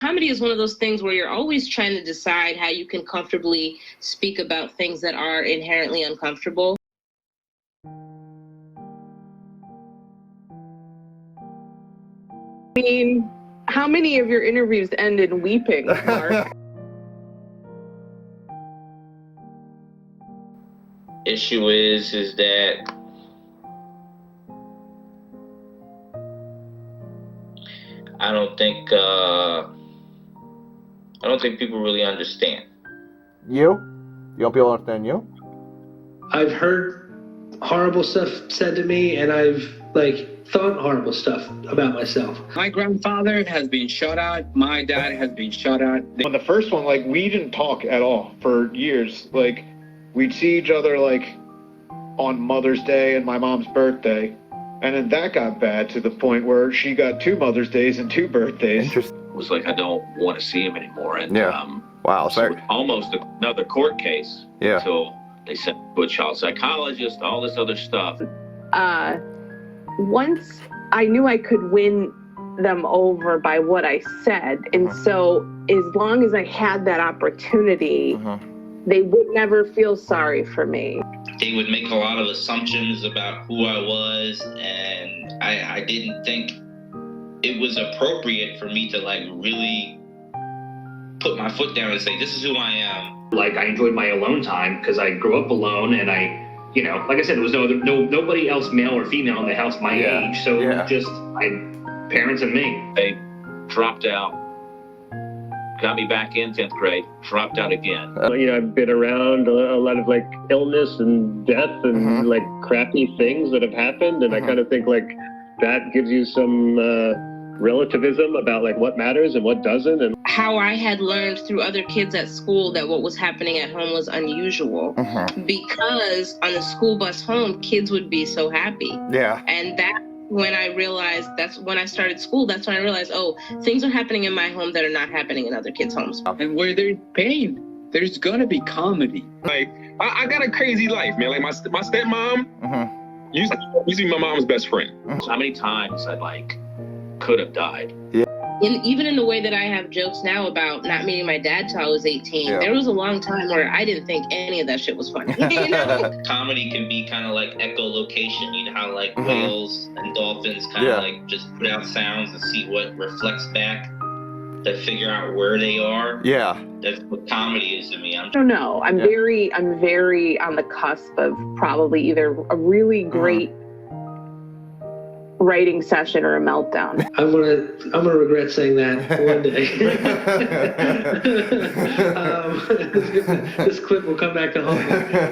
Comedy is one of those things where you're always trying to decide how you can comfortably speak about things that are inherently uncomfortable. I mean, how many of your interviews end in weeping, Mark? Issue is that I don't think people really understand. You? You don't people understand you? I've heard horrible stuff said to me, and I've thought horrible stuff about myself. My grandfather has been shot at. My dad has been shot at. On the first one, we didn't talk at all for years. We'd see each other on Mother's Day and my mom's birthday, and then that got bad to the point where she got 2 Mother's Days and 2 birthdays. Interesting. It was I don't want to see him anymore. And wow, so almost another court case. Yeah. Until they sent to a child psychologist, all this other stuff. Once I knew I could win them over by what I said, and so as long as I had that opportunity, they would never feel sorry for me. They would make a lot of assumptions about who I was, and I didn't think it was appropriate for me to really put my foot down and say, this is who I am. I enjoyed my alone time because I grew up alone, and like I said, there was nobody else, male or female, in the house my age, so just parents and me. They dropped out, got me back in 10th grade, dropped out again. I've been around a lot of illness and death and crappy things that have happened, and I kind of think that gives you some relativism about what matters and what doesn't. And how I had learned through other kids at school that what was happening at home was unusual, because on the school bus home, kids would be so happy. Yeah. And when I realized, that's when I started school, that's when I realized, things are happening in my home that are not happening in other kids' homes. And where there's pain, there's gonna be comedy. I got a crazy life, man. My stepmom used to be my mom's best friend. How many times I could have died. Yeah. Even in the way that I have jokes now about not meeting my dad till I was 18, there was a long time where I didn't think any of that shit was funny. Comedy can be kind of like echolocation. You know how whales and dolphins kind of just put out sounds and see what reflects back to figure out where they are. Yeah. That's what comedy is to me. I don't know. I'm very on the cusp of probably either a really great writing session or a meltdown. I'm gonna regret saying that one day. This clip will come back to haunt me.